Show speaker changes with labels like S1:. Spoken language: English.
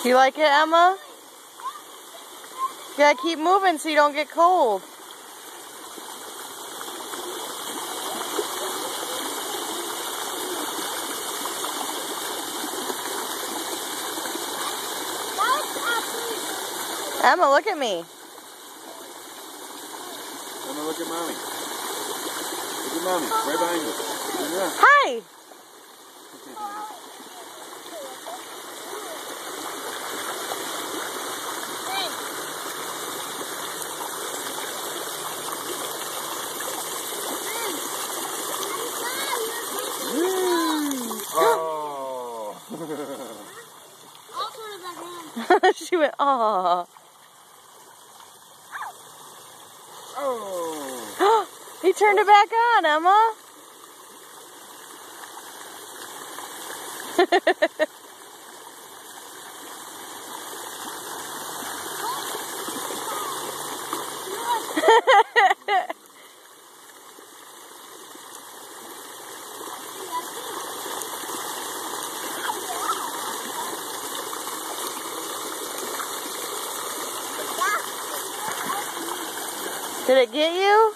S1: Do you like it, Emma? You gotta keep moving so you don't get cold. Emma, look at me.
S2: Emma, look at mommy. Look at mommy, right behind you. Yeah.
S1: Hi.
S2: Oh.
S1: She went, aww.
S2: Oh.
S1: He turned it back on, Emma. Did it get you?